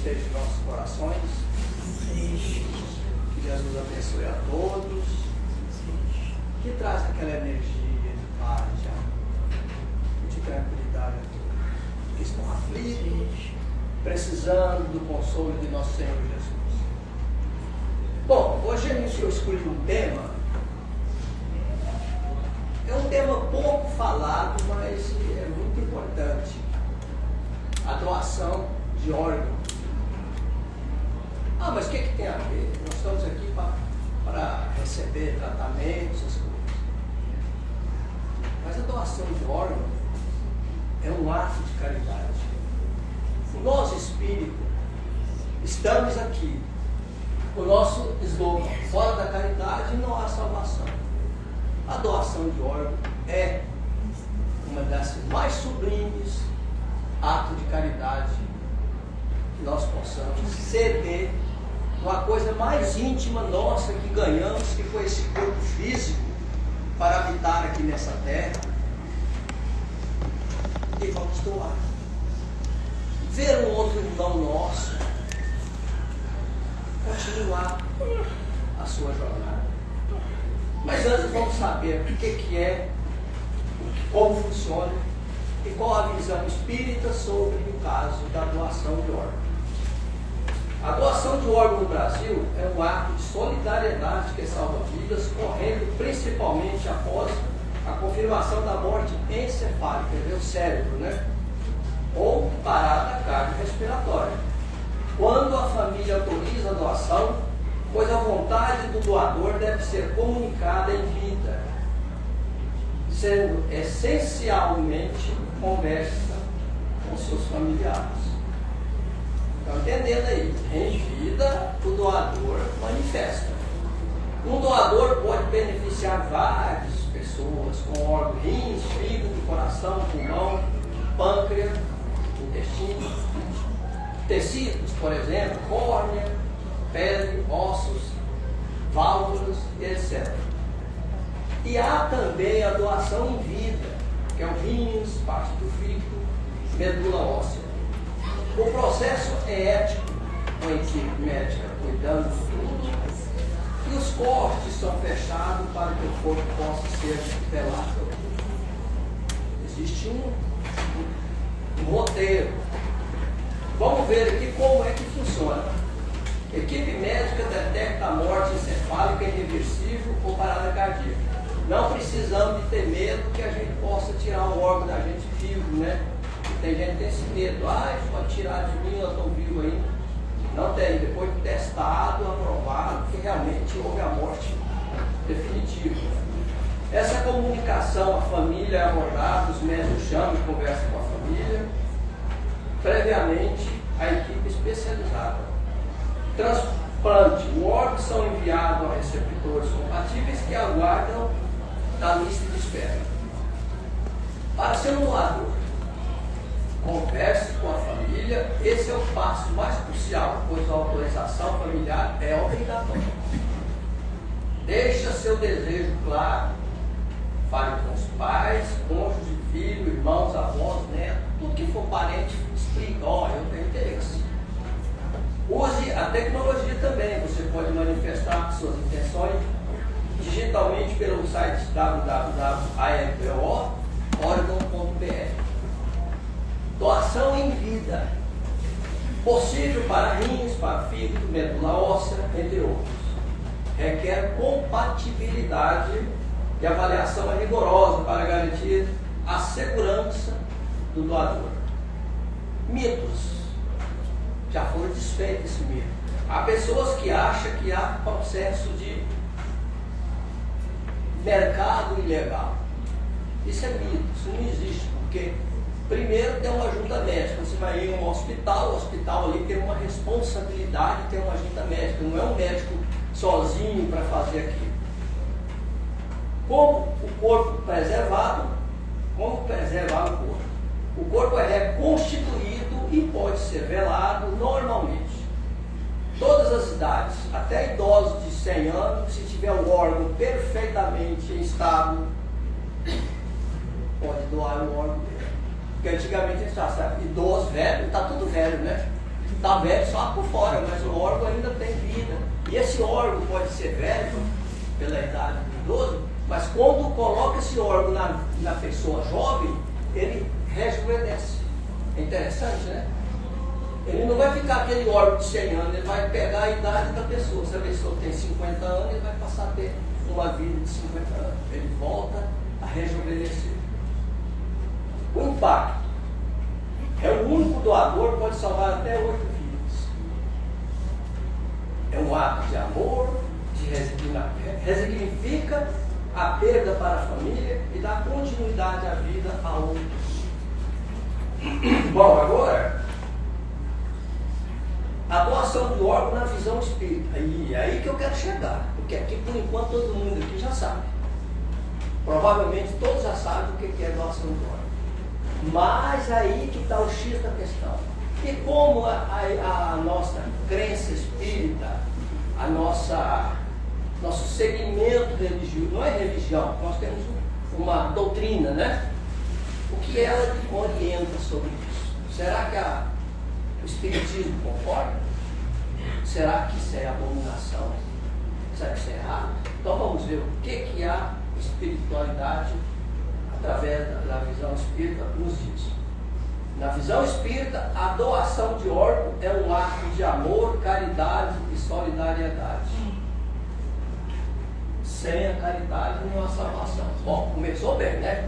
esteja em nossos corações. Que Jesus abençoe a todos. Que traz aquela energia de paz, de amor, de tranquilidade a todos que estão aflitos, precisando do consolo de nosso Senhor Jesus. Bom, hoje eu escolhi um tema. É um tema pouco falado, mas é muito importante. A doação de órgãos. Ah, mas o que tem a ver? Nós estamos aqui para receber tratamento, essas coisas. Mas a doação de órgãos é um ato de caridade. Nós, espírito, estamos aqui. O nosso slogan, fora da caridade não há salvação. A doação de órgão é uma das mais sublimes atos de caridade que nós possamos ceder uma coisa mais íntima nossa que ganhamos, que foi esse corpo físico para habitar aqui nessa terra, e vamos doar. Ver um outro irmão nosso continuar a sua jornada. Mas antes vamos saber o que é, como funciona e qual a visão espírita sobre o caso da doação de órgãos. A doação de órgãos no Brasil é um ato de solidariedade que salva vidas, ocorrendo principalmente após a confirmação da morte encefálica, o cérebro, né? Ou parada cardiorrespiratória. Quando a família autoriza a doação, pois a vontade do doador deve ser comunicada em vida, sendo essencialmente conversa com seus familiares. Estão entendendo aí? Em vida, o doador manifesta. Um doador pode beneficiar várias pessoas com órgãos, rins, fígado, coração, pulmão, pâncreas, intestino, tecidos, por exemplo, córnea, pele, ossos, válvulas, etc. E há também a doação em vida, que é o rins, parte do fígado, medula óssea. O processo é ético, com a equipe médica cuidando de tudo, e os cortes são fechados para que o corpo possa ser velado. Existe um roteiro. Vamos ver aqui como é que funciona. A equipe médica detecta a morte encefálica irreversível ou parada cardíaca. Não precisamos de ter medo que a gente possa tirar um órgão da gente vivo, né? Tem gente que tem esse medo. Isso pode tirar de mim, eu estou vivo ainda. Não tem. Depois de testado, aprovado, que realmente houve a morte definitiva. Essa comunicação, a família é abordada, os médicos chamam e conversam com a família. Previamente, a equipe especializada. Transplante. O órgão são enviados a receptores compatíveis que aguardam na lista de espera. Para ser um doador, converse com a família. Esse é o passo mais crucial, pois a autorização familiar é obrigatória. Deixa seu desejo claro. Fale com os pais, cônjuge, filho, irmãos, avós, netos, tudo que for parente, explica, eu tenho interesse. Use a tecnologia também, você pode manifestar suas intenções digitalmente pelo site www.aepo.org.br. Doação em vida. Possível para rins, para fígado, medula óssea, entre outros. Requer compatibilidade e avaliação rigorosa para garantir a segurança do doador. Mitos. Já foram desfeitos esse mito. Há pessoas que acham que há processo de mercado ilegal. Isso é mito, isso não existe, porque primeiro tem uma junta médica. Você vai em um hospital, o hospital ali tem uma responsabilidade, tem uma junta médica, não é um médico sozinho para fazer aquilo. Como o corpo preservado, como preservar o corpo? O corpo é reconstituído e pode ser velado normalmente. Todas as idades, até idosos de 100 anos, se tiver o órgão perfeitamente em estado, pode doar o órgão dele. Porque antigamente a gente já sabe, idoso, velho, está tudo velho, né? Está velho só por fora, mas o órgão ainda tem vida. E esse órgão pode ser velho, pela idade do idoso, mas quando coloca esse órgão na pessoa jovem, ele rejuvenesce. É interessante, né? Ele não vai ficar aquele órgão de 100 anos, ele vai pegar a idade da pessoa. Se a pessoa tem 50 anos, ele vai passar a ter uma vida de 50 anos. Ele volta a rejuvenescer. O impacto. É o único doador que pode salvar até 8 vidas. É um ato de amor, resignifica a perda para a família e dá continuidade à vida a outros. Bom, agora, a doação de órgão na visão espírita. E é aí que eu quero chegar, porque aqui, por enquanto, todo mundo aqui já sabe. Provavelmente todos já sabem o que é doação de órgão. Mas aí que está o X da questão. E como a nossa crença espírita, nosso segmento religioso, não é religião, nós temos uma doutrina, né? O que ela orienta sobre isso? Será que o Espiritismo concorda? Será que isso é abominação? Será que isso é errado? Então vamos ver o que a espiritualidade, através da visão espírita, nos diz. Na visão espírita, a doação de órgão é um ato de amor, caridade e solidariedade. Sem a caridade não há salvação. Bom, começou bem, né?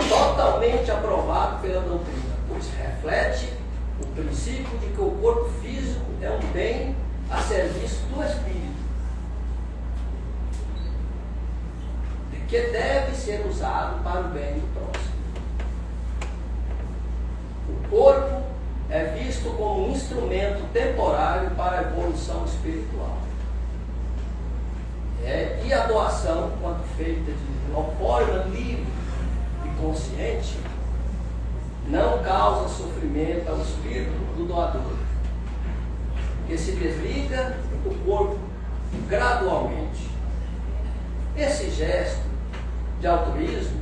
Totalmente aprovado pela doutrina, pois reflete o princípio de que o corpo físico é um bem a serviço do espírito, de que deve ser usado para o bem do próximo. O corpo é visto como um instrumento temporário para a evolução espiritual. E a doação, quando feita de uma forma livre e consciente, não causa sofrimento ao espírito do doador, que se desliga do corpo gradualmente. Esse gesto de altruísmo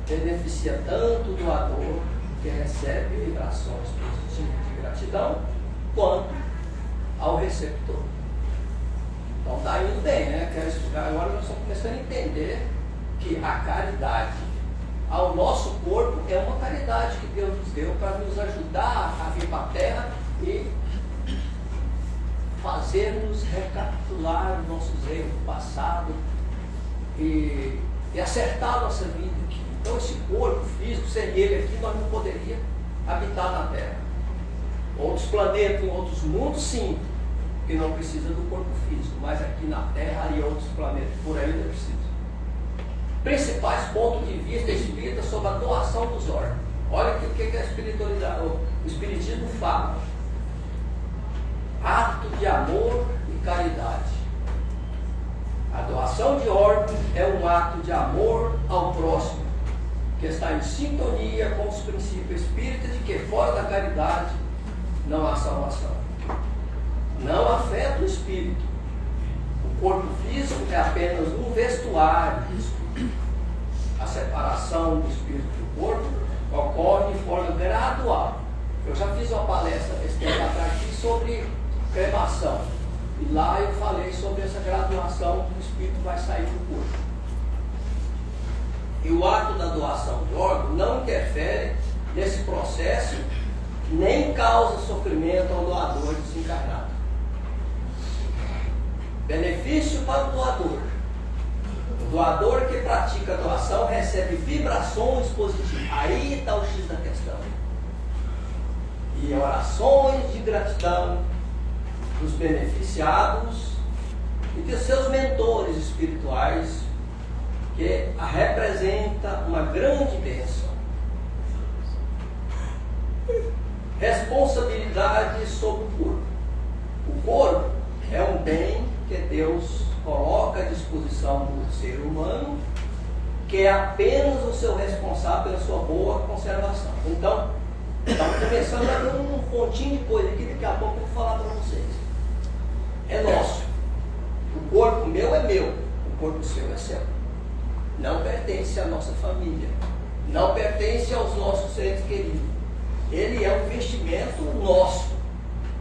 beneficia tanto o doador, que recebe vibrações positivas de gratidão, quanto ao receptor. Então está indo bem, né? Quero explicar. Agora nós estamos começando a entender que a caridade ao nosso corpo é uma caridade que Deus nos deu para nos ajudar a vir para a Terra e fazer-nos recapitular os nossos erros do passado e acertar a nossa vida aqui. Então esse corpo físico, sem ele aqui, nós não poderíamos habitar na Terra. Outros planetas, em outros mundos, sim, que não precisa do corpo físico, mas aqui na Terra e outros planetas, por aí não precisa. Principais pontos de vista espírita sobre a doação dos órgãos. Olha o que a espiritualidade, o Espiritismo fala. Ato de amor e caridade. A doação de órgãos é um ato de amor ao próximo, que está em sintonia com os princípios espíritas de que fora da caridade não há salvação. Não afeta o espírito. O corpo físico é apenas um vestuário. A separação do espírito do corpo ocorre de forma gradual. Eu já fiz uma palestra esse tempo atrás aqui sobre cremação. E lá eu falei sobre essa graduação que o espírito vai sair do corpo. E o ato da doação de órgão não interfere nesse processo, nem causa sofrimento ao doador desencarnado. Benefício para o doador. O doador que pratica a doação recebe vibrações positivas. Aí está o X da questão. E orações de gratidão dos beneficiados e de seus mentores espirituais, que a representa uma grande bênção. Responsabilidade sobre o corpo. O corpo é um bem que Deus coloca à disposição do ser humano, que é apenas o seu responsável pela sua boa conservação. Então, estamos começando a dar um pontinho de coisa aqui, daqui a pouco eu vou falar para vocês. É nosso. O corpo meu é meu, o corpo seu é seu. Não pertence à nossa família, não pertence aos nossos seres queridos. ele é um vestimento nosso.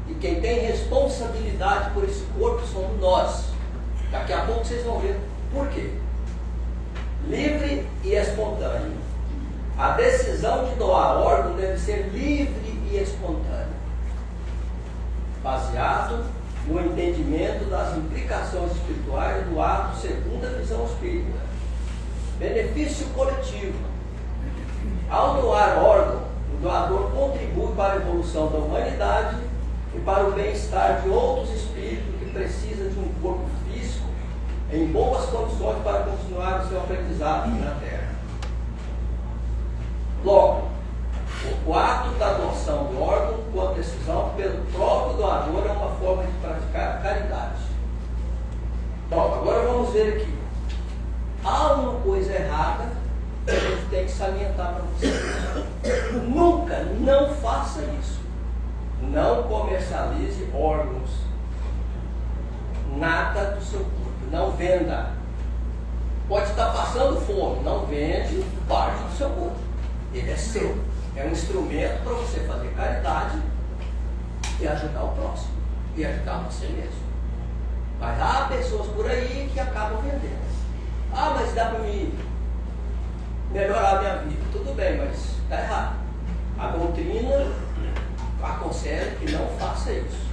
E quem tem responsabilidade por esse corpo somos nós. Daqui a pouco vocês vão ver por quê. Livre e espontâneo. A decisão de doar órgão deve ser livre e espontânea, baseado no entendimento das implicações espirituais do ato segundo a visão espírita. Benefício coletivo. Ao doar órgão, o doador contribui para a evolução da humanidade e para o bem-estar de outros espíritos que precisam de um corpo físico em boas condições para continuar o seu aprendizado aqui na Terra. Logo, o ato da doação do órgão com a decisão pelo próprio doador é uma forma de praticar caridade. Bom, agora vamos ver aqui. Há uma coisa errada que a gente tem que salientar para vocês. Nunca, não faça isso. Não comercialize órgãos. Nada do seu corpo. Não venda. Pode estar passando fome. Não vende parte do seu corpo. Ele é seu. É um instrumento para você fazer caridade e ajudar o próximo. E ajudar você mesmo. Mas há pessoas por aí que acabam vendendo. Ah, mas dá para me melhorar a minha vida. Tudo bem, mas está errado. A doutrina aconselha que não faça isso.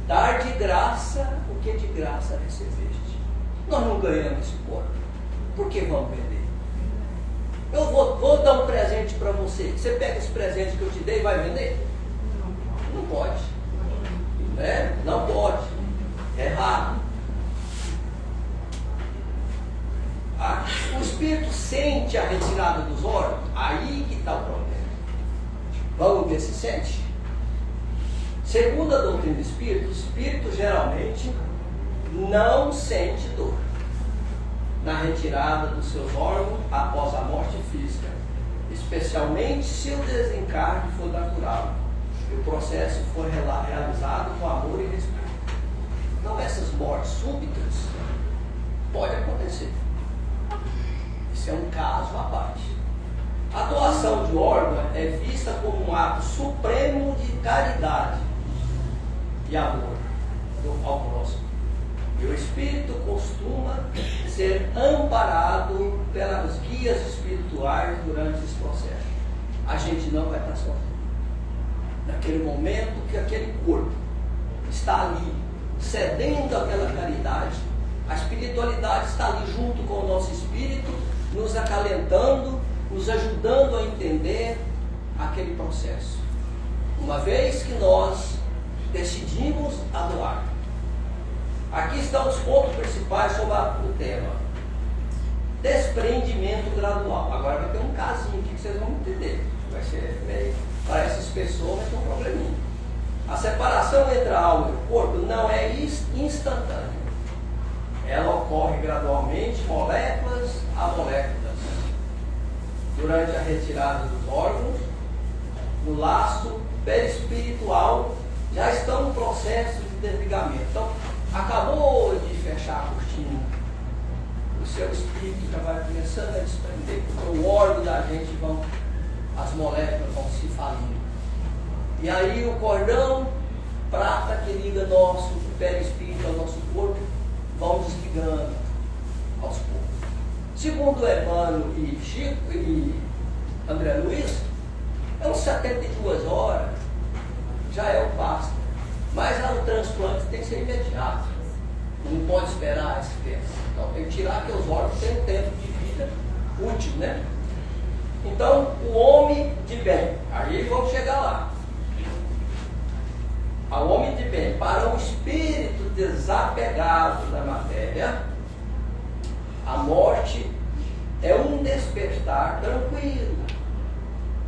Dar de graça o que de graça recebeste. Nós não ganhamos esse corpo. Por que vamos vender? Eu vou dar um presente para você. Você pega esse presente que eu te dei e vai vender? Não pode. Né? Não pode. É errado. O espírito sente a retirada dos órgãos? Aí que está o problema. Vamos ver se sente? Segundo a doutrina do espírito, o espírito geralmente não sente dor na retirada dos seus órgãos após a morte física, especialmente se o desencarne for natural e o processo for realizado com amor e respeito. Então essas mortes súbitas podem acontecer. Isso é um caso à parte. A doação de órgão é vista como um ato supremo de caridade e amor ao próximo. E o espírito costuma ser amparado pelas guias espirituais durante esse processo. A gente não vai estar sozinho. Naquele momento que aquele corpo está ali, cedendo àquela caridade, a espiritualidade está ali junto com o nosso espírito, nos acalentando, nos ajudando a entender aquele processo. Uma vez que nós decidimos a doar. Aqui estão os pontos principais sobre o tema. Desprendimento gradual. Agora vai ter um casinho aqui que vocês vão entender. Vai ser meio... Para essas pessoas vai ter um probleminha. A separação entre a alma e o corpo não é instantânea. Ela ocorre gradualmente, moléculas a moléculas. Durante a retirada dos órgãos, no laço perispiritual, já estão no processo de desligamento. Então, acabou de fechar a cortina, o seu espírito já vai começando a desprender, porque o órgão da gente as moléculas vão se falindo. E aí o cordão prata que liga nosso perispírito ao nosso corpo, vão desligando aos poucos. Segundo Emmanuel e Chico e André Luiz, é uns 72 horas, já é o basta. Mas o transplante tem que ser imediato. Não pode esperar esse tempo. Então tem que tirar que os órgãos têm um tempo de vida útil, né? Então, o homem de bem, aí vamos chegar lá. Ao homem de bem, para o espírito desapegado da matéria, a morte é um despertar tranquilo.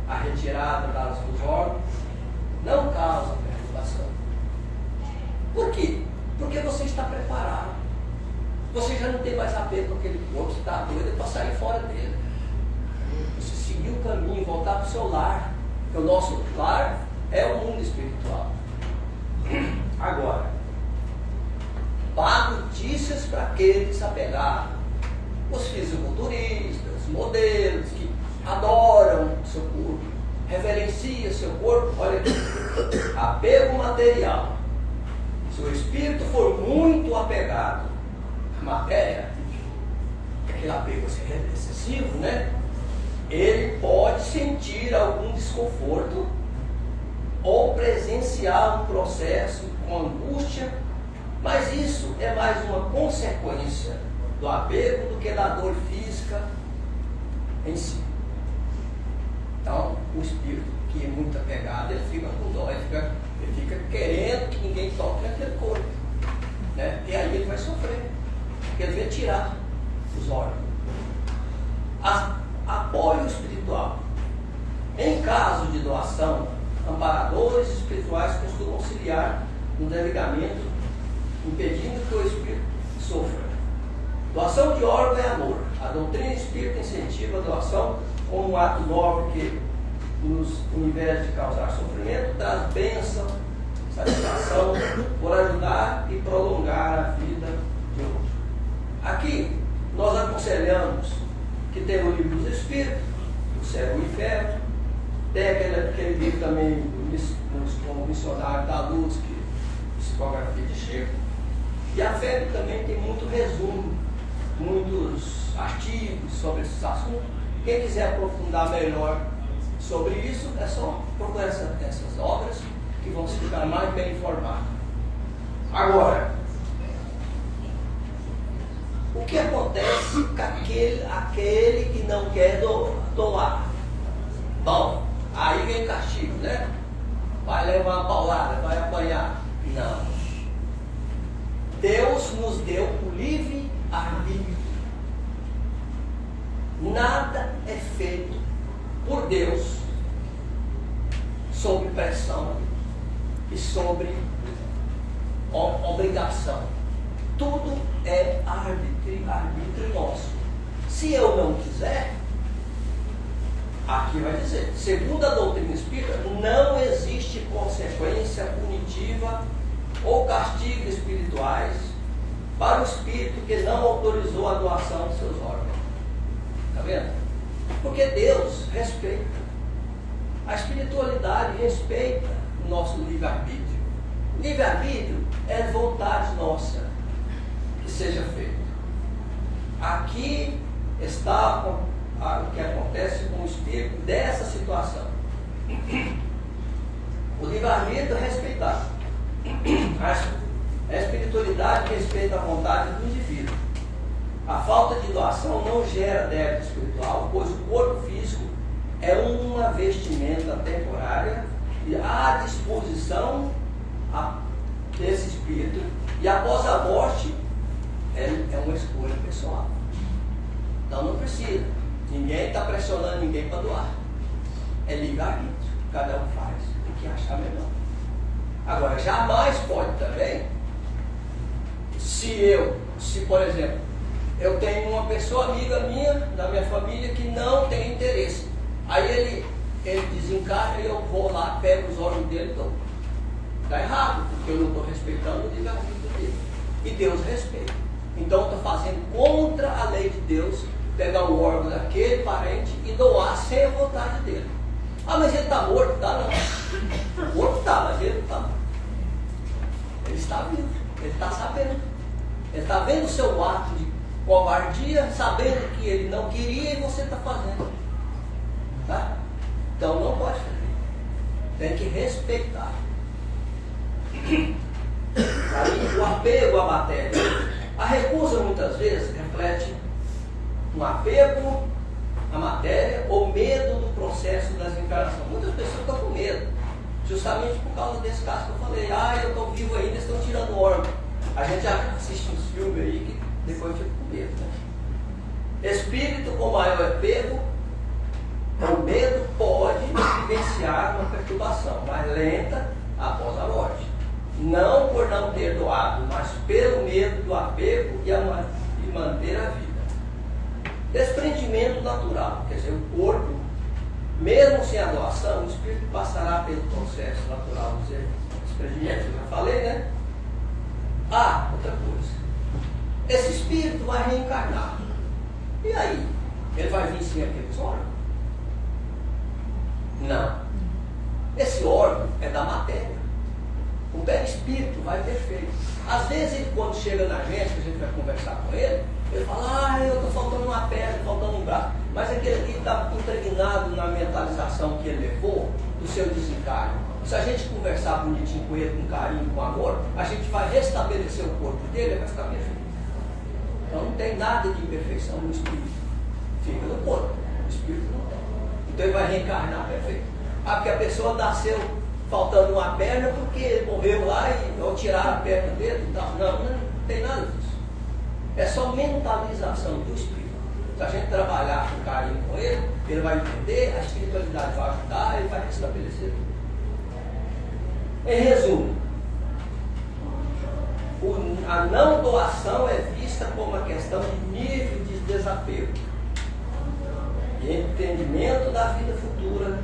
A retirada dos órgãos não causa perturbação. Por quê? Porque você está preparado. Você já não tem mais apego com aquele corpo, você está doido para sair fora dele. Você seguir o caminho, voltar para o seu lar. Porque o nosso lar é o mundo espiritual. Agora, dá notícias para aqueles apegados. Os fisiculturistas, os modelos que adoram o seu corpo. reverencia seu corpo, olha aqui, apego material. Se o espírito for muito apegado à matéria, aquele apego excessivo, né? Ele pode sentir algum desconforto ou presenciar um processo com angústia, mas isso é mais uma consequência do apego do que da dor física em si. Então, o espírito que é muito apegado, ele fica com dó, ele fica querendo que ninguém toque naquele corpo, né? E aí ele vai sofrer, porque ele vai tirar os órgãos. Apoio espiritual. Em caso de doação, amparadores espirituais costumam auxiliar no desligamento, impedindo que o espírito sofra. Doação de órgão é amor. A doutrina espírita incentiva a doação como um ato nobre que, ao invés de causar sofrimento, traz bênção, satisfação, por ajudar e prolongar a vida de outro. Aqui, nós aconselhamos que tem o livro dos Espíritos, o Céu e o Inferno, tem aquele livro também, como missionário da luz, que psicografia de Chico, e a FEB também tem muito resumo, muitos artigos sobre esses assuntos. Quem quiser aprofundar melhor sobre isso, é só procurar essas obras que vão se ficar mais bem informados. Agora, o que acontece com aquele que não quer doar? Bom, aí vem castigo, né? Vai levar uma paulada, vai apanhar. Não. Deus nos deu o livre arbítrio. Nada é feito por Deus sob pressão e sobre obrigação. Tudo é arbítrio nosso. Se eu não quiser, aqui vai dizer, segundo a doutrina espírita, não existe consequência punitiva ou castigo espirituais para o espírito que não autorizou a doação de seus órgãos. Está vendo? Porque Deus respeita. A espiritualidade respeita o nosso livre-arbítrio. O livre-arbítrio é vontade nossa que seja feito. Aqui está o que acontece com o espírito dessa situação. O livre-arbítrio é respeitado. A espiritualidade respeita a vontade do indivíduo. A falta de doação não gera débito espiritual, pois o corpo físico é uma vestimenta temporária e à disposição desse espírito, e após a morte é uma escolha pessoal. Então não precisa. Ninguém está pressionando ninguém para doar. É livre-arbítrio. Cada um faz o que achar melhor. Agora, jamais pode também, se por exemplo, eu tenho uma pessoa amiga minha, da minha família, que não tem interesse. Aí ele desencarna e eu vou lá, pego os órgãos dele e dou. Está errado, porque eu não estou respeitando o livre-arbítrio dele. E Deus respeita. Então eu estou fazendo contra a lei de Deus, pegar o órgão daquele parente e doar sem a vontade dele. Ah, mas ele está morto? Está não. O outro está, mas ele não está. Ele está vivo, ele está sabendo. Ele está vendo o seu ato de covardia, sabendo que ele não queria e você está fazendo. Tá? Então não pode fazer. Tem que respeitar. Aí, o apego à matéria. A recusa muitas vezes reflete um apego à matéria ou medo do processo da desencarnação. Muitas pessoas estão com medo, justamente por causa desse caso que eu falei. Eu estou vivo ainda, estão tirando órgão. A gente já assiste uns filmes aí que depois fica com medo, né? Espírito com maior apego, o medo pode vivenciar uma perturbação mais lenta após a morte. Não por não ter doado, mas pelo medo do apego e manter a vida. Desprendimento natural, quer dizer, o corpo, mesmo sem a doação, o espírito passará pelo processo natural de desprendimento, eu já falei, né? Outra coisa. Esse espírito vai reencarnar. E aí? Ele vai vir sem aqueles órgãos? Não. Esse órgão é da matéria. O perispírito vai perfeito. Às vezes, ele, quando chega na gente, que a gente vai conversar com ele fala, eu estou faltando uma perna, faltando um braço. Mas aquele ali está impregnado na mentalização que ele levou do seu desencarne. Se a gente conversar bonitinho com ele, com carinho, com amor, a gente vai restabelecer o corpo dele, ele vai ficar perfeito. Então não tem nada de imperfeição no espírito. Fica no corpo. O espírito não tem. Então ele vai reencarnar perfeito. Porque a pessoa nasceu faltando uma perna porque ele morreu lá ou tiraram a perna dele e tal. Não tem nada disso. É só mentalização do espírito. Se a gente trabalhar com carinho com ele, ele vai entender, a espiritualidade vai ajudar, ele vai restabelecer tudo. Em resumo, a não doação é vista como uma questão de nível de desapego e entendimento da vida futura,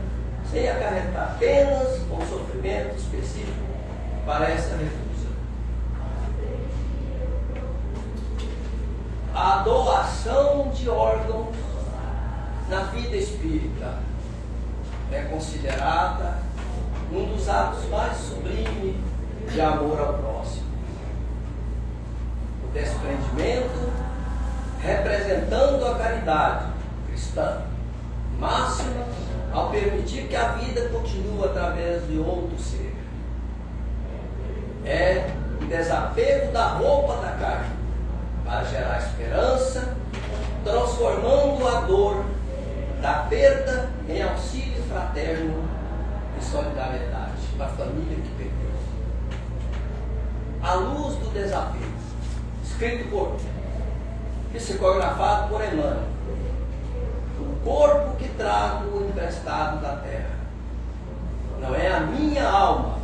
sem acarretar penas ou sofrimento específico para essa refusa. A doação de órgãos na vida espírita é considerada um dos atos mais sublimes de amor ao próximo. O desprendimento representando a caridade cristã máxima ao permitir que a vida continue através de outro ser. É o desapego da roupa da carne para gerar esperança, transformando a dor da perda em auxílio fraterno e solidariedade para a família que perdeu. A luz do desapego, escrito por, psicografado por Emmanuel. O corpo que trago emprestado da terra não é a minha alma,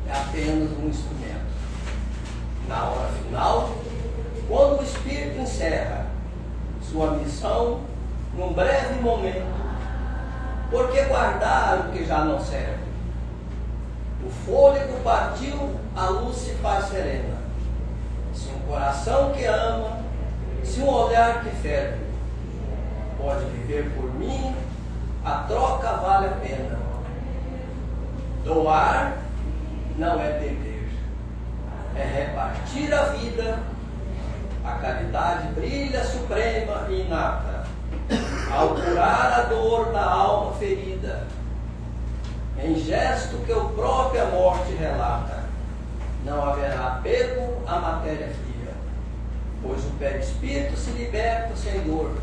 é apenas um instrumento. Na hora final, quando o espírito encerra sua missão num breve momento, por que guardar o que já não serve? O fôlego partiu, a luz se faz serena. Se um coração que ama, se um olhar que ferve, pode viver por mim, a troca vale a pena. Doar não é perder, é repartir a vida. A caridade brilha suprema e inata, ao curar a dor da alma ferida, em gesto que a própria morte relata. Não haverá apego à matéria fria, pois o perispírito se liberta sem dor.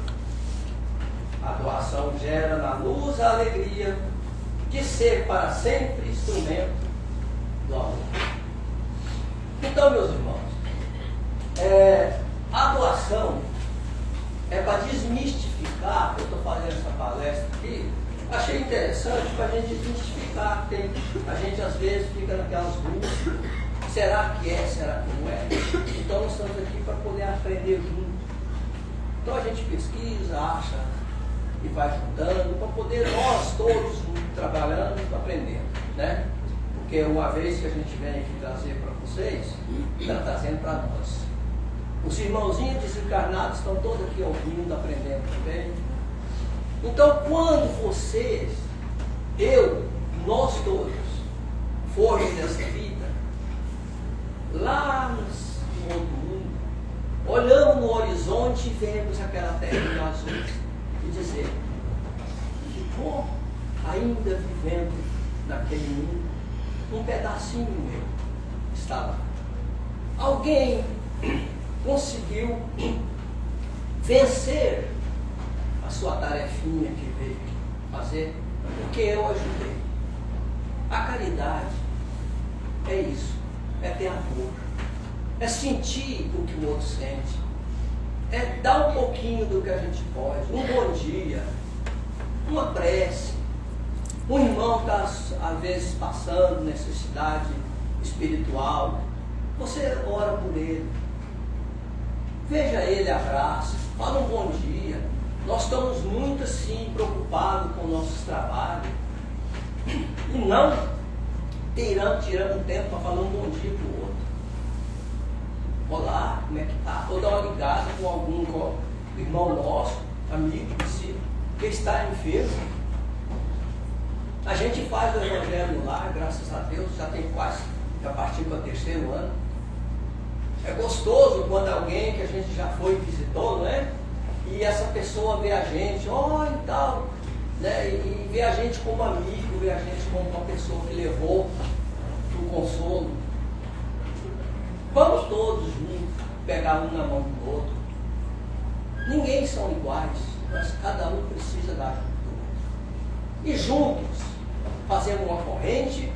A doação gera na luz a alegria de ser para sempre instrumento do amor. Então, meus irmãos, a doação é para desmistificar. Eu estou fazendo essa palestra aqui, achei interessante para a gente desmistificar. A gente às vezes fica naquelas dúvidas, será que é, será que não é? Então nós estamos aqui para poder aprender junto. Então a gente pesquisa, acha e vai juntando, para poder nós todos trabalhando e aprendendo, né? Porque uma vez que a gente vem aqui trazer para vocês, está trazendo para nós. Os irmãozinhos desencarnados estão todos aqui ouvindo, aprendendo também. Então, quando vocês, nós todos, formos nessa vida, lá no outro mundo, olhamos no horizonte e vemos aquela terra azul e dizer, que bom, ainda vivendo naquele mundo, um pedacinho meu está lá. Alguém conseguiu vencer a sua tarefinha que veio fazer, porque eu ajudei. A caridade é isso, é ter amor, é sentir o que o outro sente, é dar um pouquinho do que a gente pode, um bom dia, uma prece. Um irmão está às vezes passando necessidade espiritual, você ora por ele, veja ele, abraça, fala um bom dia. Nós estamos muito assim preocupados com nossos trabalhos e não tirando tempo para falar um bom dia para o outro. Olá, como é que está? Ou dar uma ligada com algum irmão nosso, amigo, que está enfermo. A gente faz o Evangelho lá, graças a Deus, já tem quase, já partiu para o 3º ano. É gostoso quando alguém que a gente já foi e visitou, não é? E essa pessoa vê a gente, olha e tal, né? E vê a gente como amigo, vê a gente como uma pessoa que levou o consolo. Vamos todos juntos, pegar um na mão do outro. Ninguém são iguais, mas cada um precisa da ajuda do outro. E juntos, fazemos uma corrente,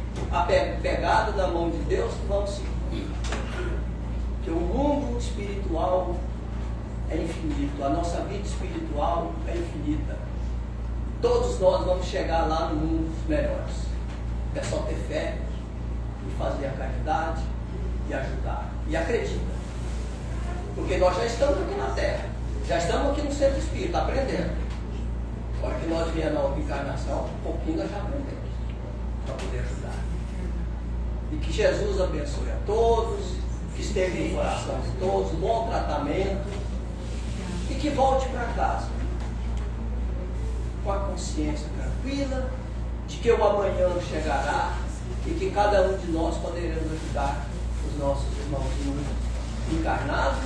pegada da mão de Deus, e vamos seguir. Porque o mundo espiritual é infinito, a nossa vida espiritual é infinita. Todos nós vamos chegar lá no mundo dos melhores. É só ter fé e fazer a caridade e ajudar. E acredita. Porque nós já estamos aqui na Terra, já estamos aqui no centro espírita, aprendendo. Agora que nós viemos na outra encarnação, um pouquinho nós já aprendemos para poder ajudar. E que Jesus abençoe a todos, que esteja no coração de todos, bom tratamento, e que volte para casa com a consciência tranquila de que o amanhã chegará e que cada um de nós poderemos ajudar os nossos irmãos encarnados